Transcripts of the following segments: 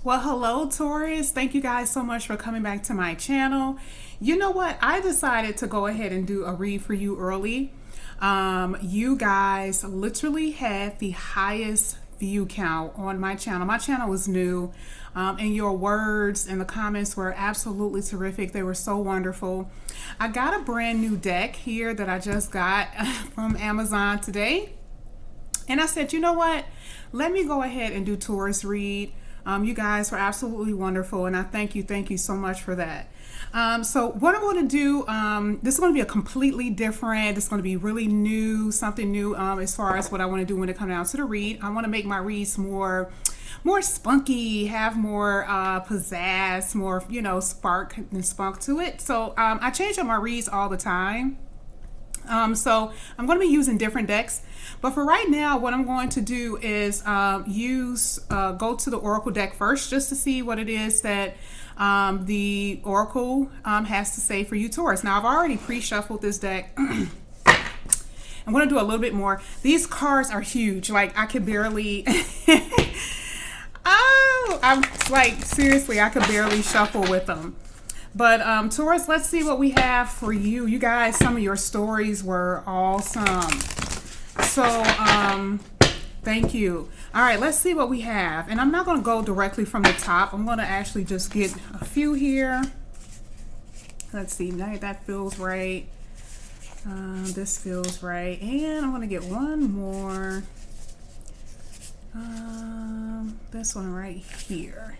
Well, hello, Taurus. Thank you guys so much for coming back to my channel. You know what? I decided to go ahead and do a read for you early. You guys literally had the highest view count on my channel. My channel was new, and your words and the comments were absolutely terrific. They were so wonderful. I got a brand new deck here that I just got from Amazon today. And I said, you know what? Let me go ahead and do Taurus read. You guys were absolutely wonderful, and I thank you so much for that. So what I'm going to do, this is going to be a completely different, it's going to be really new, something new as far as what I want to do when it comes down to the read. I want to make my reads more spunky, have more pizzazz, more, spark and spunk to it. So I change up my reads all the time. So I'm going to be using different decks, but for right now, what I'm going to do is go to the Oracle deck first, just to see what it is that the Oracle has to say for you, Taurus. Now, I've already pre-shuffled this deck. I'm going to do a little bit more. These cards are huge. Like, I could barely, I'm like, seriously, I could barely shuffle with them. But Taurus, let's see what we have for you. You guys, some of your stories were awesome. So thank you. All right, let's see what we have. And I'm not going to go directly from the top. I'm going to actually just get a few here. Let's see. That feels right. This feels right. And I'm going to get one more. This one right here.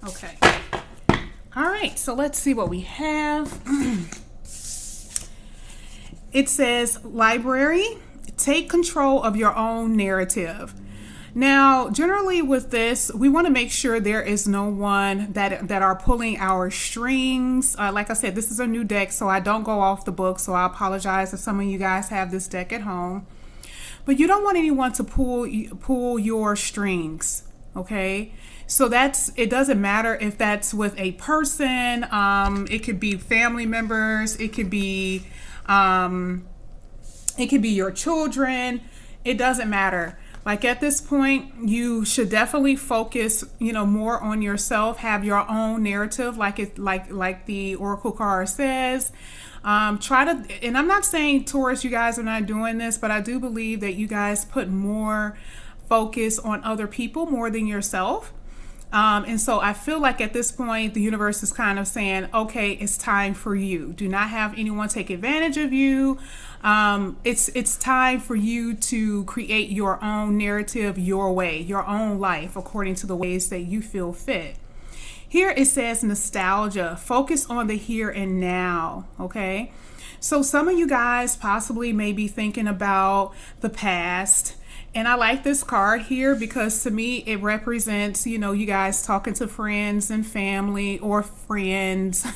Okay. All right, so let's see what we have. It says, library, take control of your own narrative. Now, generally with this, we want to make sure there is no one that are pulling our strings. Like I said, this is a new deck, so I don't go off the book, so I apologize if some of you guys have this deck at home. But you don't want anyone to pull your strings, okay? So it doesn't matter if that's with a person, it could be family members, it could be your children, it doesn't matter. Like at this point, you should definitely focus, more on yourself, have your own narrative, like the Oracle card says. And I'm not saying, Taurus, you guys are not doing this, but I do believe that you guys put more focus on other people more than yourself. And so I feel like at this point, the universe is kind of saying, okay, it's time for you. Do not have anyone take advantage of you. It's time for you to create your own narrative, your way, your own life, according to the ways that you feel fit. Here it says nostalgia, focus on the here and now. Okay. So some of you guys possibly may be thinking about the past. And I like this card here because to me, it represents, you guys talking to friends and family or friends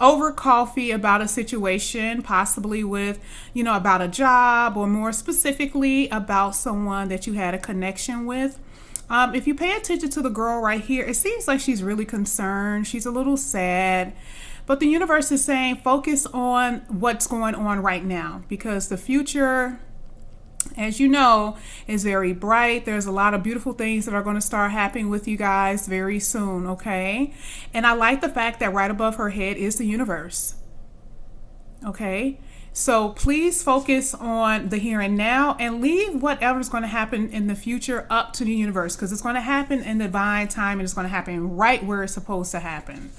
over coffee about a situation, possibly with, about a job, or more specifically about someone that you had a connection with. If you pay attention to the girl right here, it seems like she's really concerned. She's a little sad. But the universe is saying focus on what's going on right now, because the future, as you know, is very bright. There's a lot of beautiful things that are going to start happening with you guys very soon, okay? And I like the fact that right above her head is the universe, okay? So please focus on the here and now and leave whatever's going to happen in the future up to the universe, because it's going to happen in divine time and it's going to happen right where it's supposed to happen.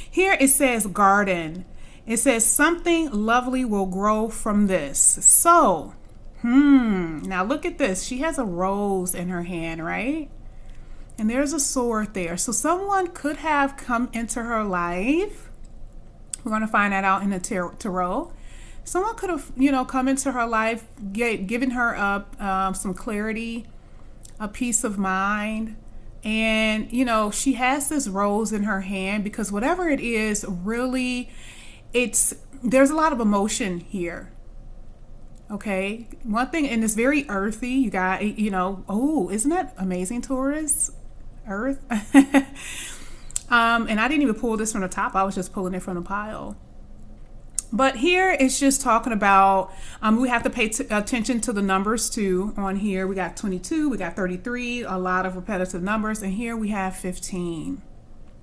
Here it says garden. It says something lovely will grow from this. So, now look at this. She has a rose in her hand, right? And there's a sword there. So someone could have come into her life. We're going to find that out in the tarot. Someone could have, come into her life, given her some clarity, a peace of mind. And, she has this rose in her hand because whatever it is, really, there's a lot of emotion here. Okay, one thing, and it's very earthy. You got, oh, isn't that amazing, Taurus? Earth. And I didn't even pull this from the top. I was just pulling it from the pile. But here it's just talking about we have to pay attention to the numbers too. On here we got 22, we got 33, a lot of repetitive numbers, and here we have 15.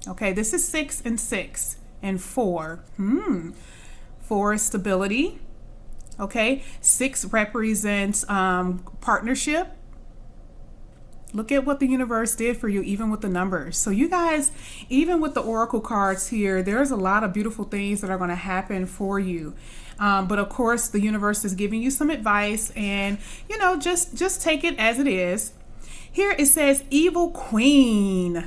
Okay, this is 6 and 6 and 4. 4 is stability. Okay, 6 represents partnership. Look at what the universe did for you, even with the numbers. So you guys, even with the oracle cards here, there's a lot of beautiful things that are going to happen for you. But of course, the universe is giving you some advice, and you know, just take it as it is. Here it says, evil queen.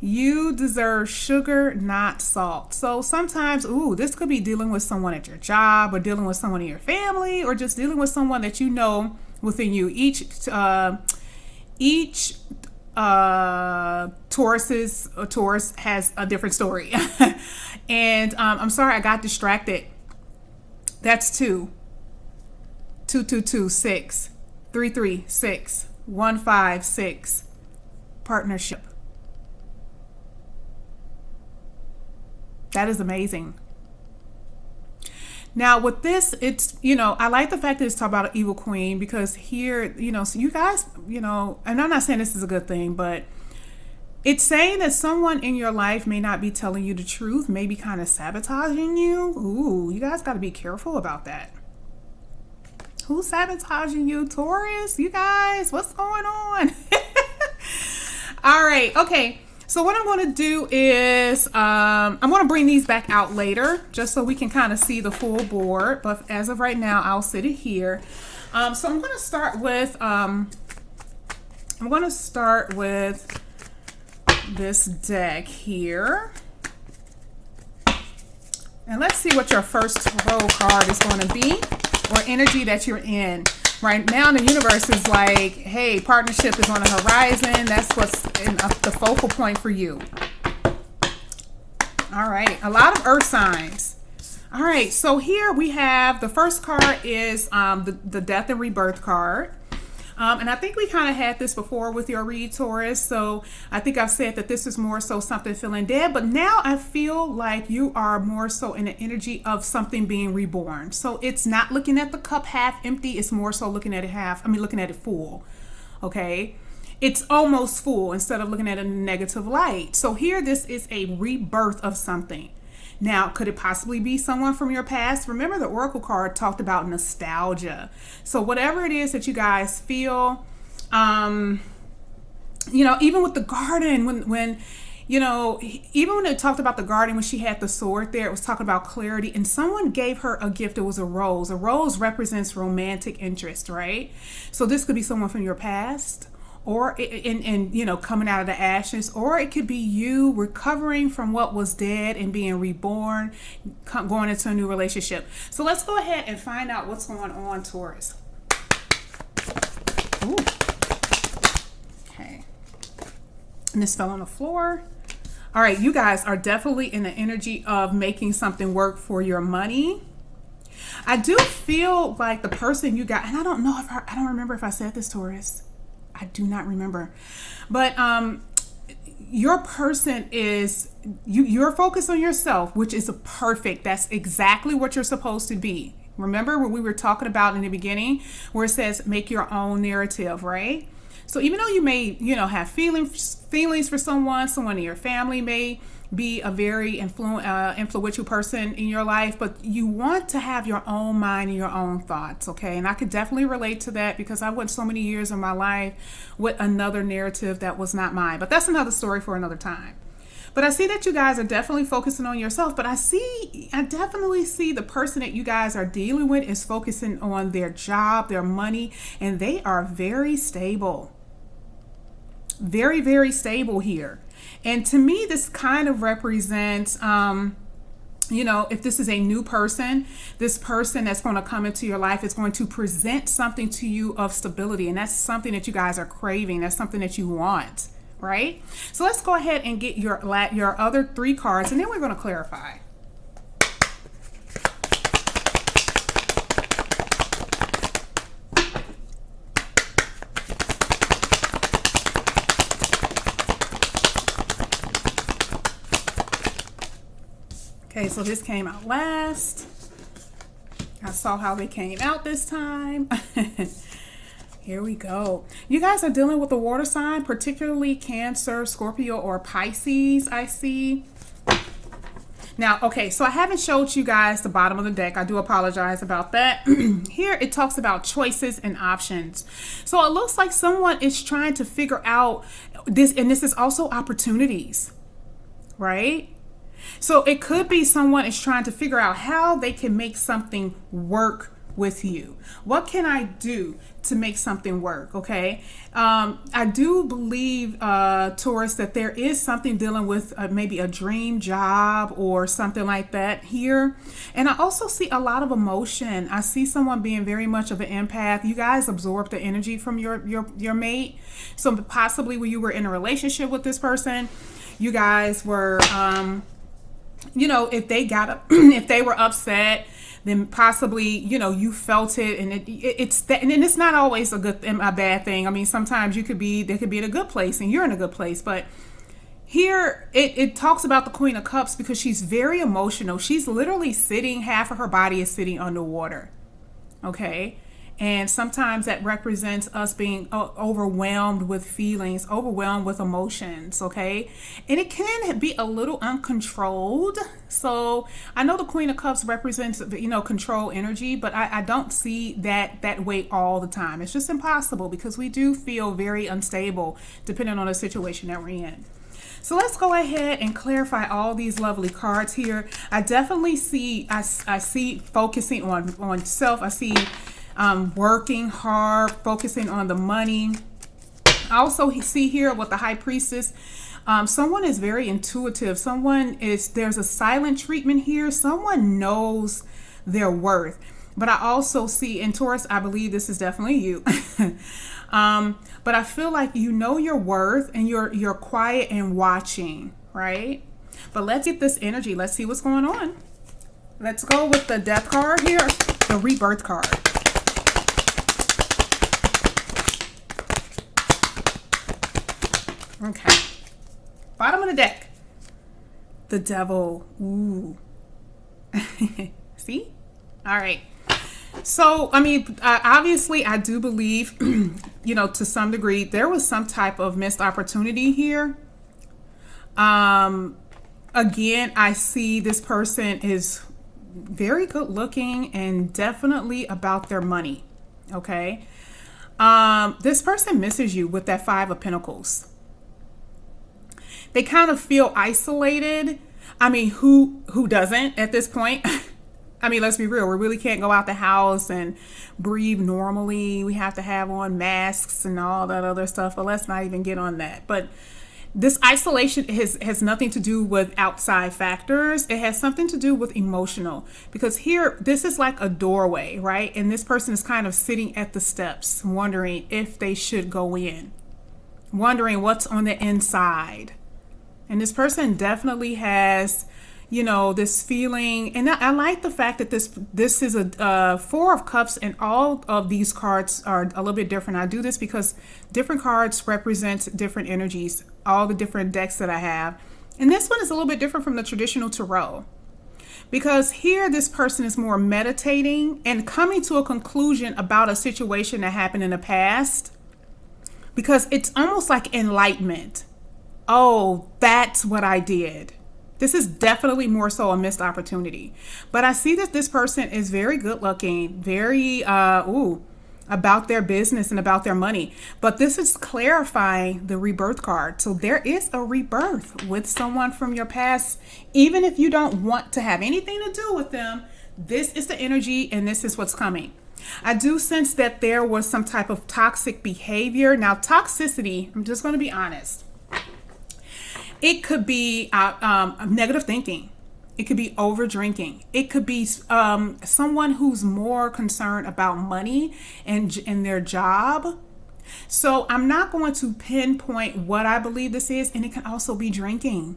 You deserve sugar, not salt. So sometimes, this could be dealing with someone at your job, or dealing with someone in your family, or just dealing with someone that you know within you. Each Taurus has a different story. And I'm sorry, I got distracted. That's 2. 2, 2, 2, 6. 3, 3, 6. 1, 5, 6. Partnership. That is amazing. Now with this, it's, I like the fact that it's talking about an evil queen, because here, so you guys, and I'm not saying this is a good thing, but it's saying that someone in your life may not be telling you the truth, maybe kind of sabotaging you. Ooh, you guys got to be careful about that. Who's sabotaging you, Taurus? You guys, what's going on? All right, okay. So what I'm going to do is I'm going to bring these back out later, just so we can kind of see the full board. But as of right now, I'll sit it here. So I'm going to start with this deck here, and let's see what your first row card is going to be, or energy that you're in. Right now, the universe is like, hey, partnership is on the horizon. That's what's in the focal point for you. All right, a lot of earth signs. All right, so here we have the first card is the death and rebirth card. And I think we kind of had this before with your read, Taurus. So I think I've said that this is more so something feeling dead, but now I feel like you are more so in the energy of something being reborn. So it's not looking at the cup half empty. It's more so looking at it looking at it full. Okay. It's almost full instead of looking at it in a negative light. So here, this is a rebirth of something. Now, could it possibly be someone from your past? Remember, the Oracle card talked about nostalgia. So whatever it is that you guys feel, even with the garden, when even when it talked about the garden, when she had the sword there, it was talking about clarity, and someone gave her a gift. It was a rose. A rose represents romantic interest, right? So this could be someone from your past, or coming out of the ashes, or it could be you recovering from what was dead and being reborn, going into a new relationship. So let's go ahead and find out what's going on, Taurus. Ooh. Okay. And this fell on the floor. All right, you guys are definitely in the energy of making something work for your money. I do feel like the person you got, and I don't remember if I said this, Taurus. I do not remember, but your person is, you're focused on yourself, which is perfect. That's exactly what you're supposed to be. Remember what we were talking about in the beginning, where it says make your own narrative, right? So even though you may, have feelings for someone in your family may be a very influential person in your life, but you want to have your own mind and your own thoughts, okay? And I could definitely relate to that, because I went so many years of my life with another narrative that was not mine. But that's another story for another time. But I see that you guys are definitely focusing on yourself, but I definitely see the person that you guys are dealing with is focusing on their job, their money, and they are very stable. Very, very stable here. And to me, this kind of represents, if this is a new person, this person that's going to come into your life is going to present something to you of stability. And that's something that you guys are craving. That's something that you want, right? So let's go ahead and get your other 3 cards, and then we're going to clarify. Okay, so this came out last. I saw how they came out this time. Here we go. You guys are dealing with a water sign, particularly Cancer, Scorpio, or Pisces, I see. Now, okay, so I haven't showed you guys the bottom of the deck. I do apologize about that. Here it talks about choices and options. So it looks like someone is trying to figure out this, and this is also opportunities, right? So it could be someone is trying to figure out how they can make something work with you. What can I do to make something work? Okay. I do believe, Taurus, that there is something dealing with maybe a dream job or something like that here. And I also see a lot of emotion. I see someone being very much of an empath. You guys absorb the energy from your mate. So possibly when you were in a relationship with this person, you guys were, if if they were upset, then possibly, you felt it, and it's that, and it's not always a bad thing. I mean, sometimes they could be in a good place and you're in a good place, but here it talks about the Queen of Cups because she's very emotional. She's literally half of her body is sitting underwater. Okay. And sometimes that represents us being overwhelmed with feelings, overwhelmed with emotions, okay? And it can be a little uncontrolled. So I know the Queen of Cups represents, control energy, but I don't see that way all the time. It's just impossible because we do feel very unstable depending on the situation that we're in. So let's go ahead and clarify all these lovely cards here. I definitely see, I see focusing on self. I see working hard, focusing on the money. I also see here with the High Priestess, someone is very intuitive. There's a silent treatment here. Someone knows their worth. But I also see in Taurus, I believe this is definitely you. But I feel like you know your worth and you're quiet and watching, right? But let's get this energy. Let's see what's going on. Let's go with the Death card here, the Rebirth card. Okay. Bottom of the deck. The Devil. Ooh. See? All right. So, I mean, obviously, I do believe, to some degree, there was some type of missed opportunity here. Again, I see this person is very good looking and definitely about their money. Okay. This person misses you with that Five of Pentacles. They kind of feel isolated. I mean, who doesn't at this point? I mean, let's be real. We really can't go out the house and breathe normally. We have to have on masks and all that other stuff, but let's not even get on that. But this isolation has nothing to do with outside factors. It has something to do with emotional, because here, this is like a doorway, right? And this person is kind of sitting at the steps, wondering if they should go in, wondering what's on the inside. And this person definitely has, this feeling. And I like the fact that this is a Four of Cups, and all of these cards are a little bit different. I do this because different cards represent different energies, all the different decks that I have. And this one is a little bit different from the traditional tarot, because here this person is more meditating and coming to a conclusion about a situation that happened in the past, because it's almost like enlightenment. Oh, that's what I did. This is definitely more so a missed opportunity. But I see that this person is very good looking, very, about their business and about their money. But this is clarifying the Rebirth card. So there is a rebirth with someone from your past. Even if you don't want to have anything to do with them, this is the energy and this is what's coming. I do sense that there was some type of toxic behavior. Now, toxicity, I'm just going to be honest. It could be negative thinking. It could be over drinking. It could be someone who's more concerned about money and their job. So I'm not going to pinpoint what I believe this is, and it can also be drinking.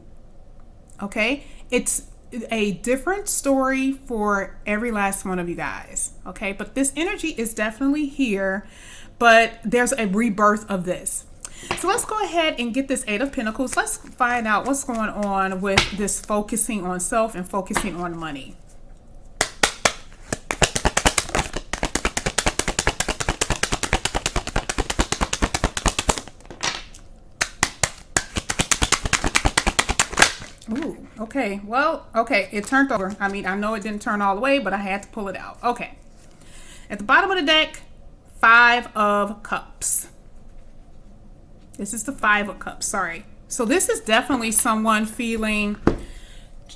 Okay? It's a different story for every last one of you guys. Okay? But this energy is definitely here, but there's a rebirth of this. So let's go ahead and get this Eight of Pentacles. Let's find out what's going on with this focusing on self and focusing on money. Ooh, okay. Well, okay, it turned over. I mean, I know it didn't turn all the way, but I had to pull it out. Okay. At the bottom of the deck, Five of Cups. This is the Five of Cups, sorry. So this is definitely someone feeling,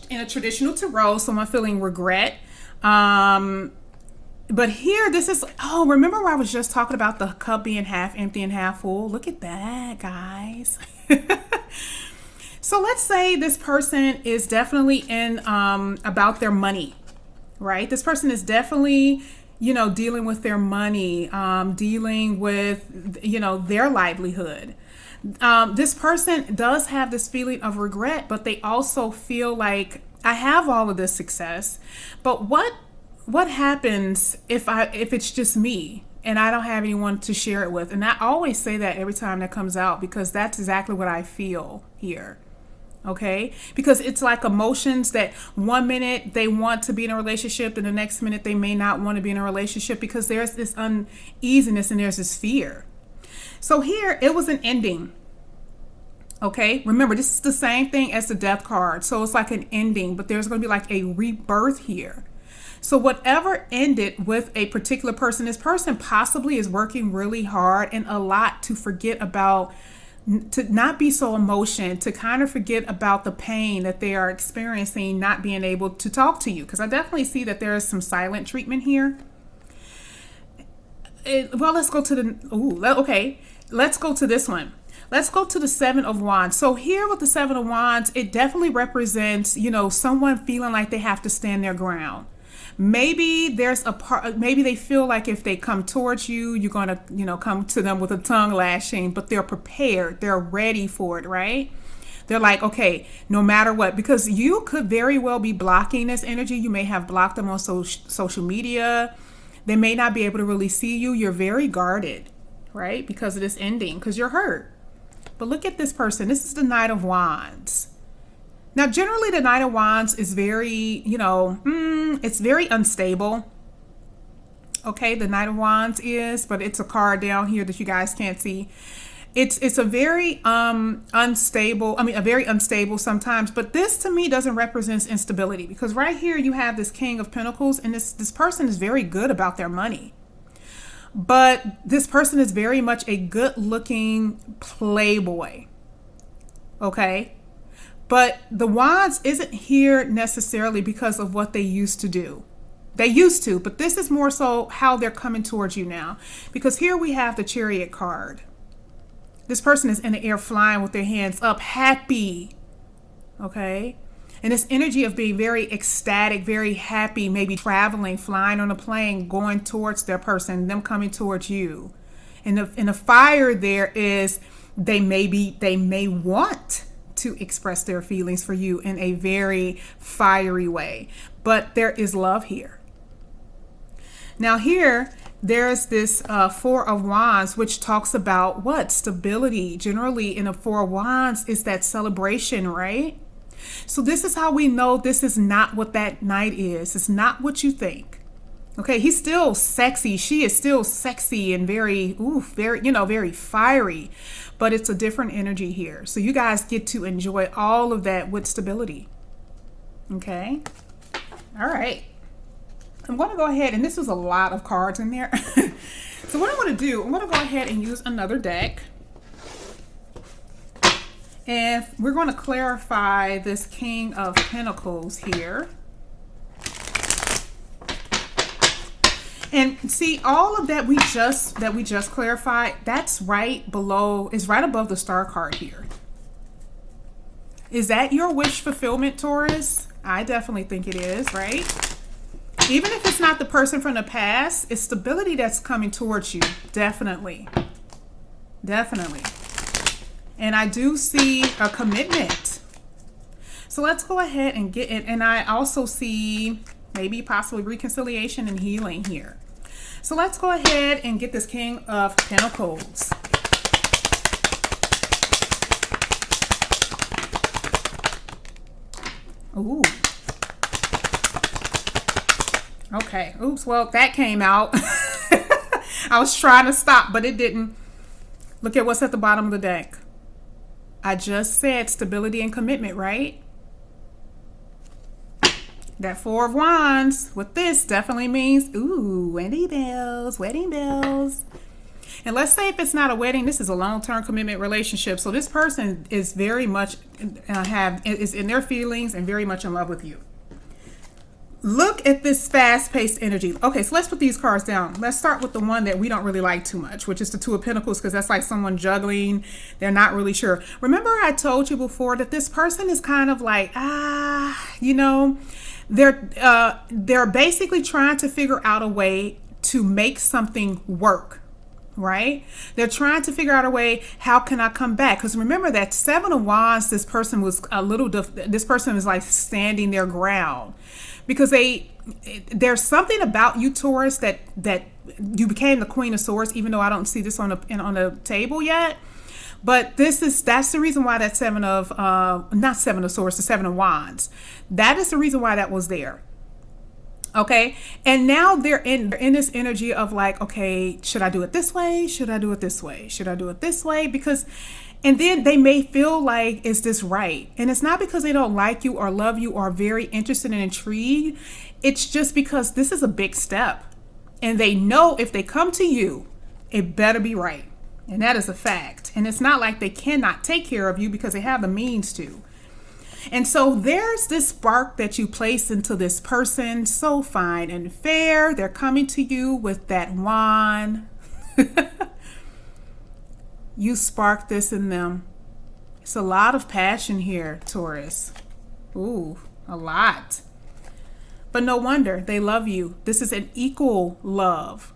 in a traditional tarot, someone feeling regret. But here, this is, oh, remember where I was just talking about the cup being half empty and half full? Look at that, guys. So let's say this person is definitely in about their money, right? This person is definitely, you know, dealing with their money, dealing with, you know, their livelihood. This person does have this feeling of regret, but they also feel like, I have all of this success, but what happens if it's just me and I don't have anyone to share it with? And I always say that every time that comes out, because that's exactly what I feel here. Okay, because it's like emotions that one minute they want to be in a relationship and the next minute they may not want to be in a relationship, because there's this uneasiness and there's this fear. So here it was an ending. Okay, remember, this is the same thing as the Death card. So it's like an ending, but there's going to be like a rebirth here. So whatever ended with a particular person, this person possibly is working really hard and a lot to forget about, to not be so emotional, to kind of forget about the pain that they are experiencing, not being able to talk to you. Because I definitely see that there is some silent treatment here. Well, let's go to the, let's go to this one. Let's go to the Seven of Wands. So here with the Seven of Wands, it definitely represents, you know, someone feeling like they have to stand their ground. Maybe there's a part, maybe they feel like if they come towards you, you're going to, you know, come to them with a tongue lashing, but they're prepared. They're ready for it, right? They're like, okay, no matter what, because you could very well be blocking this energy. You may have blocked them on social media. They may not be able to really see you. You're very guarded, right? Because of this ending, because you're hurt. But look at this person. This is the Knight of Wands. Now, generally, the Knight of Wands is very, you know, it's very unstable. Okay, the Knight of Wands is, but it's a card down here that you guys can't see. It's a very unstable, a very unstable sometimes, but this to me doesn't represent instability, because right here you have this King of Pentacles, and this person is very good about their money. But this person is very much a good-looking playboy. Okay? But the Wands isn't here necessarily because of what they used to do. They used to, but this is more so how they're coming towards you now. Because here we have the Chariot card. This person is in the air flying with their hands up, happy. Okay? And this energy of being very ecstatic, very happy, maybe traveling, flying on a plane, going towards their person, them coming towards you. And the fire there is they may want to express their feelings for you in a very fiery way. But there is love here. Now here, there's this Four of Wands, which talks about what? Stability. Generally, in a Four of Wands is that celebration, right? So this is how we know this is not what that knight is. It's not what you think. Okay, he's still sexy. She is still sexy and very, very fiery. But it's a different energy here. So you guys get to enjoy all of that with stability. Okay. All right. I'm going to go ahead, and this was a lot of cards in there. So what I'm going to do, I'm going to go ahead and use another deck. And we're going to clarify this King of Pentacles here. And see, all of that we just clarified, that's right below, is right above the Star card here. Is that your wish fulfillment, Taurus? I definitely think it is, right? Even if it's not the person from the past, it's stability that's coming towards you. Definitely. Definitely. And I do see a commitment. So let's go ahead and get it. And I also see maybe possibly reconciliation and healing here. So let's go ahead and get this King of Pentacles. Ooh. Okay. Oops. Well, that came out. I was trying to stop, but it didn't. Look at what's at the bottom of the deck. I just said stability and commitment, right? That Four of Wands with this definitely means, ooh, wedding bells, wedding bells. And let's say if it's not a wedding, this is a long-term commitment relationship. So this person is very much is in their feelings and very much in love with you. Look at this fast-paced energy. Okay, so let's put these cards down. Let's start with the one that we don't really like too much, which is the Two of Pentacles, because that's like someone juggling. They're not really sure. Remember I told you before that this person is kind of like, you know, they're basically trying to figure out a way to make something work. Right? They're trying to figure out a way, how can I come back? Because remember that Seven of Wands, this person was this person was like standing their ground, because there's something about you, Taurus, that you became the Queen of Swords, even though I don't see this on the table yet. But that's the reason why that not Seven of Swords, the Seven of Wands. That is the reason why that was there. Okay. And now they're in this energy of like, okay, should I do it this way? Should I do it this way? Should I do it this way? And then they may feel like, is this right? And it's not because they don't like you or love you or are very interested and intrigued. It's just because this is a big step. And they know if they come to you, it better be right. And that is a fact. And it's not like they cannot take care of you because they have the means to. And so there's this spark that you place into this person, so fine and fair. They're coming to you with that wand. You spark this in them. It's a lot of passion here, Taurus. Ooh, a lot. But no wonder they love you. This is an equal love.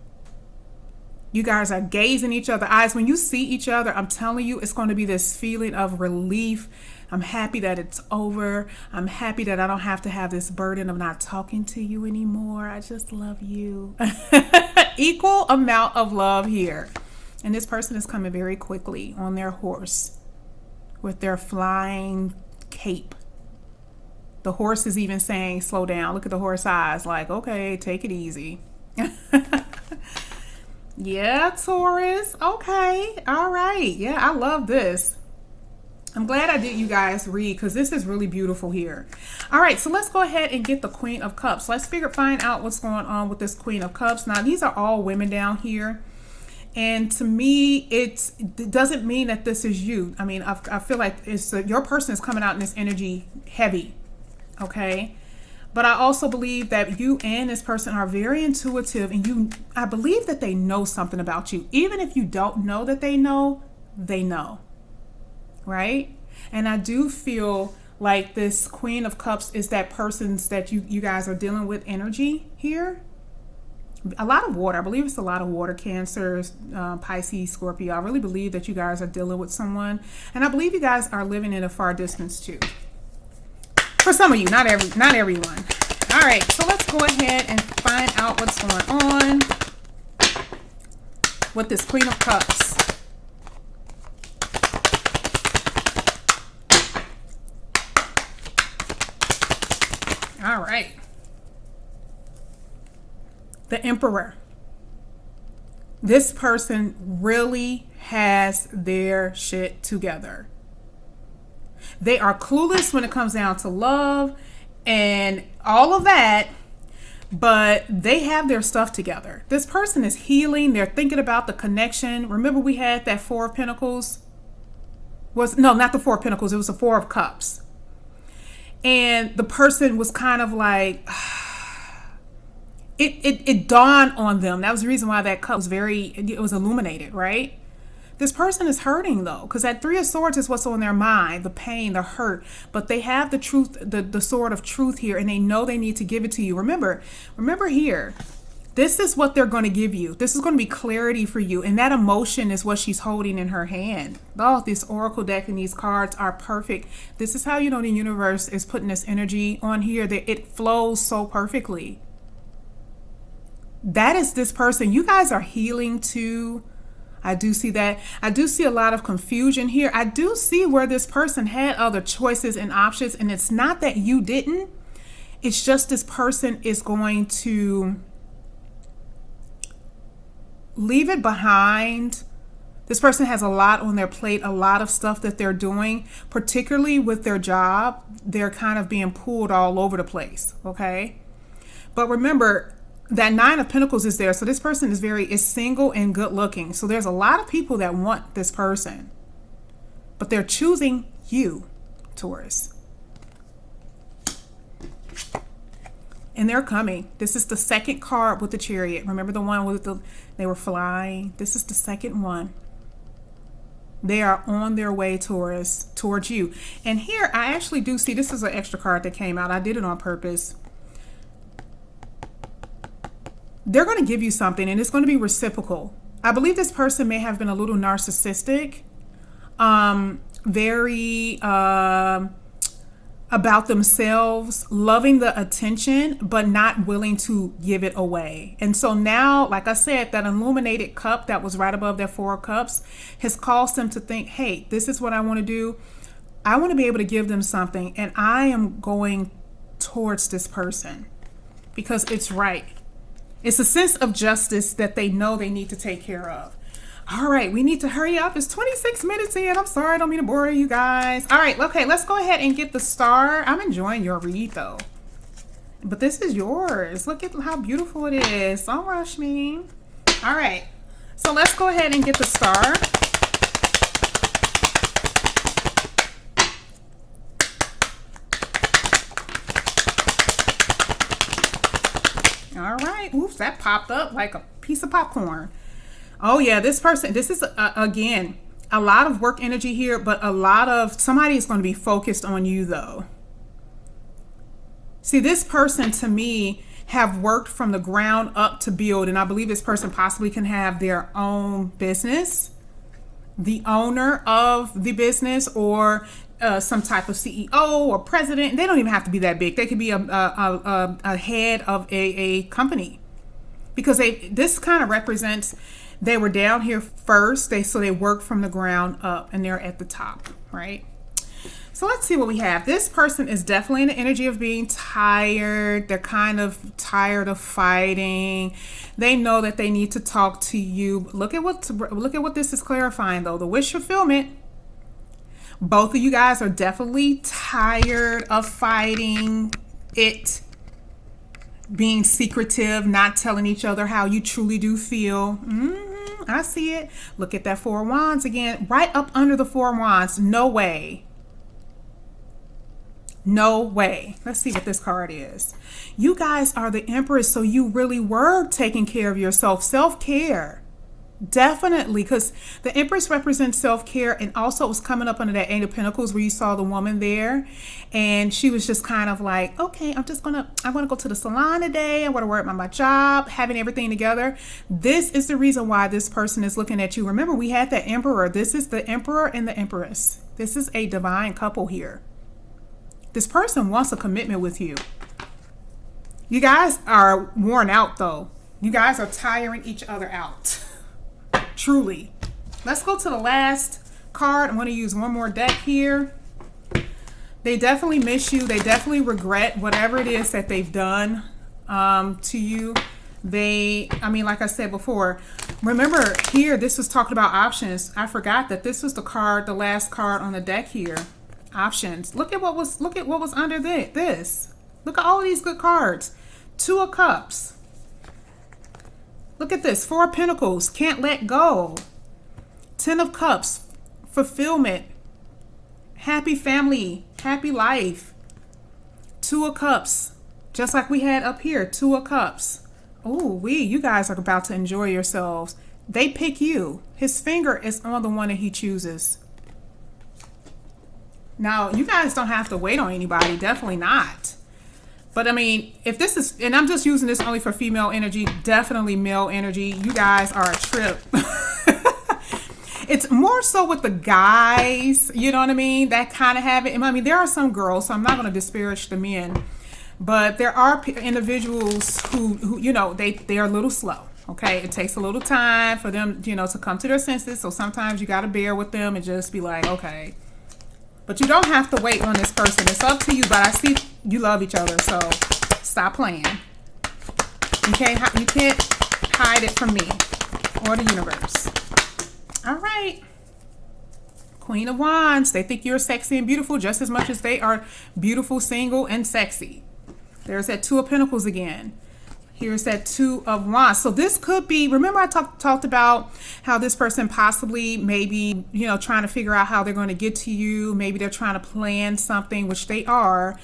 You guys are gazing each other's eyes. When you see each other, I'm telling you, it's going to be this feeling of relief. I'm happy that it's over. I'm happy that I don't have to have this burden of not talking to you anymore. I just love you. Equal amount of love here. And this person is coming very quickly on their horse with their flying cape. The horse is even saying, slow down. Look at the horse eyes like, okay, take it easy. Yeah, Taurus. Okay. All right. Yeah, I love this. I'm glad I did you guys read, because this is really beautiful here. All right, so let's go ahead and get the Queen of Cups. Let's find out what's going on with this Queen of Cups. Now, these are all women down here. And to me, it doesn't mean that this is you. I mean, I feel like your person is coming out in this energy heavy. Okay. But I also believe that you and this person are very intuitive, and I believe that they know something about you. Even if you don't know that they know, right? And I do feel like this Queen of Cups is that person's that you guys are dealing with energy here. A lot of water. I believe it's a lot of water, Cancers, Pisces, Scorpio. I really believe that you guys are dealing with someone. And I believe you guys are living in a far distance too. For some of you, not everyone. All right, so let's go ahead and find out what's going on with this Queen of Cups. All right. The Emperor. This person really has their shit together. They are clueless when it comes down to love and all of that, but they have their stuff together. This person is healing. They're thinking about the connection. Remember we had that Four of Pentacles? No, not the Four of Pentacles. It was the Four of Cups. And the person was kind of like, it dawned on them. That was the reason why that cup was it was illuminated, right? This person is hurting though, because that Three of Swords is what's on their mind, the pain, the hurt. But they have the truth, the sword of truth here, and they know they need to give it to you. Remember here, this is what they're going to give you. This is going to be clarity for you. And that emotion is what she's holding in her hand. Oh, this oracle deck and these cards are perfect. This is how you know the universe is putting this energy on here, that it flows so perfectly. That is this person. You guys are healing too. I do see that. I do see a lot of confusion here. I do see where this person had other choices and options, and it's not that you didn't. It's just this person is going to leave it behind. This person has a lot on their plate, a lot of stuff that they're doing, particularly with their job. They're kind of being pulled all over the place, okay? But remember, that Nine of Pentacles is there. So this person is single and good looking. So there's a lot of people that want this person, but they're choosing you, Taurus. And they're coming. This is the second card with the Chariot. Remember the one with they were flying? This is the second one. They are on their way, Taurus, towards you. And here I actually do see, this is an extra card that came out. I did it on purpose. They're going to give you something, and it's going to be reciprocal. I believe this person may have been a little narcissistic, very about themselves, loving the attention, but not willing to give it away. And so now, like I said, that illuminated cup that was right above their Four of Cups has caused them to think, hey, this is what I want to do. I want to be able to give them something, and I am going towards this person because it's right. It's a sense of justice that they know they need to take care of. All right, we need to hurry up. It's 26 minutes in. I'm sorry, I don't mean to bore you guys. All right, okay, let's go ahead and get the star. I'm enjoying your read though. But this is yours. Look at how beautiful it is. Don't rush me. All right, so let's go ahead and get the star. All right. Oops, that popped up like a piece of popcorn. Oh yeah, this person, this is again, a lot of work energy here, but a lot of, somebody is going to be focused on you though. See, this person to me have worked from the ground up to build, and I believe this person possibly can have their own business, the owner of the business, or some type of CEO or president. They don't even have to be that big. They could be a head of a company, because this kind of represents they were down here first. So they work from the ground up and they're at the top, right? So let's see what we have. This person is definitely in the energy of being tired. They're kind of tired of fighting. They know that they need to talk to you. Look at what this is clarifying though. The wish fulfillment. Both of you guys are definitely tired of fighting it, being secretive, not telling each other how you truly do feel. I see it. Look at that Four of Wands again, right up under the Four of Wands. No way. No way. Let's see what this card is. You guys are the Empress, so you really were taking care of yourself. Self-care. Definitely, because the Empress represents self-care, and also it was coming up under that Eight of Pentacles where you saw the woman there, and she was just kind of like, okay, I'm gonna go to the salon today. I'm gonna work on my job, having everything together. This is the reason why this person is looking at you. Remember, we had the Emperor. This is the Emperor and the Empress. This is a divine couple here. This person wants a commitment with you. You guys are worn out though. You guys are tiring each other out. Truly. Let's go to the last card. I'm going to use one more deck here. They definitely miss you. They definitely regret whatever it is that they've done to you. Like I said before, remember here, this was talking about options. I forgot that this was the last card on the deck here. Options. Look at what was under this. Look at all of these good cards. Two of Cups. Look at this. Four of Pentacles. Can't let go. Ten of Cups. Fulfillment. Happy family. Happy life. Two of Cups. Just like we had up here. Two of Cups. Oh, you guys are about to enjoy yourselves. They pick you. His finger is on the one that he chooses. Now, you guys don't have to wait on anybody. Definitely not. But I mean, if this is, and I'm just using this only for female energy, definitely male energy, you guys are a trip. It's more so with the guys, you know what I mean? That kind of have it. I mean, there are some girls, so I'm not going to disparage the men, but there are individuals who you know, they are a little slow. Okay, it takes a little time for them, to come to their senses. So sometimes you got to bear with them and just be like, okay. But you don't have to wait on this person. It's up to you. But I see you love each other, so stop playing. You can't hide it from me or the universe. All right. Queen of Wands. They think you're sexy and beautiful just as much as they are beautiful, single, and sexy. There's that Two of Pentacles again. Here's that Two of Wands. So this could be, remember I talked about how this person possibly maybe, trying to figure out how they're going to get to you. Maybe they're trying to plan something, which they are.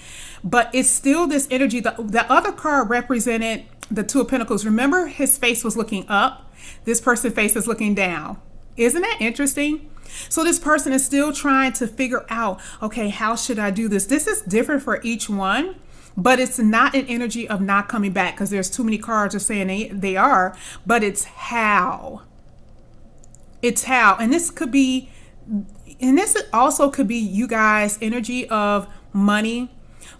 But it's still this energy. The other card represented the Two of Pentacles. Remember, his face was looking up. This person's face is looking down. Isn't that interesting? So this person is still trying to figure out, okay, how should I do this? This is different for each one, but it's not an energy of not coming back because there's too many cards are saying they are, but it's how. It's how. And this also could be you guys' energy of money.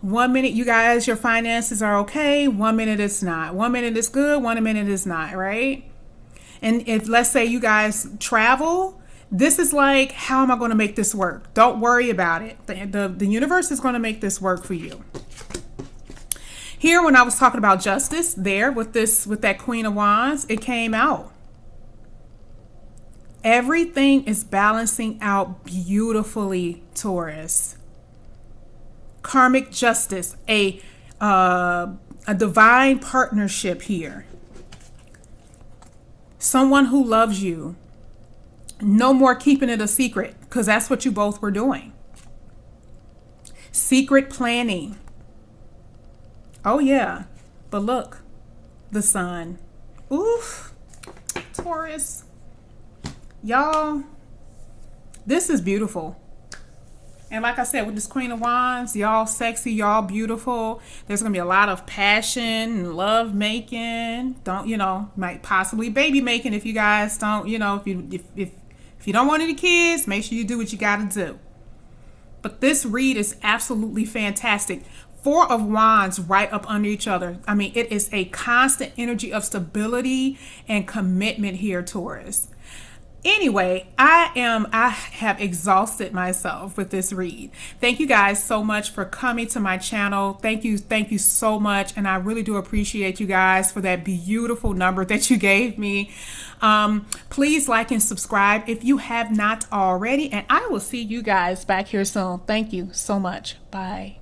1 minute, you guys, your finances are okay. 1 minute it's not. 1 minute it's good. 1 minute it's not, right? And if, let's say you guys travel, this is like, how am I going to make this work? Don't worry about it. The universe is going to make this work for you. Here, when I was talking about justice there with that Queen of Wands, it came out. Everything is balancing out beautifully, Taurus. Karmic justice, a divine partnership here. Someone who loves you. No more keeping it a secret, because that's what you both were doing. Secret planning. Oh, yeah. But look, the sun. Oof. Taurus. Y'all, this is beautiful. And like I said, with this Queen of Wands, y'all sexy, y'all beautiful. There's going to be a lot of passion and love making. Might possibly baby making if you guys don't, if you don't want any kids, make sure you do what you got to do. But this read is absolutely fantastic. 4 of Wands right up under each other. I mean, it is a constant energy of stability and commitment here, Taurus. Anyway, I have exhausted myself with this read. Thank you guys so much for coming to my channel. Thank you so much. And I really do appreciate you guys for that beautiful number that you gave me. Please like and subscribe if you have not already. And I will see you guys back here soon. Thank you so much. Bye.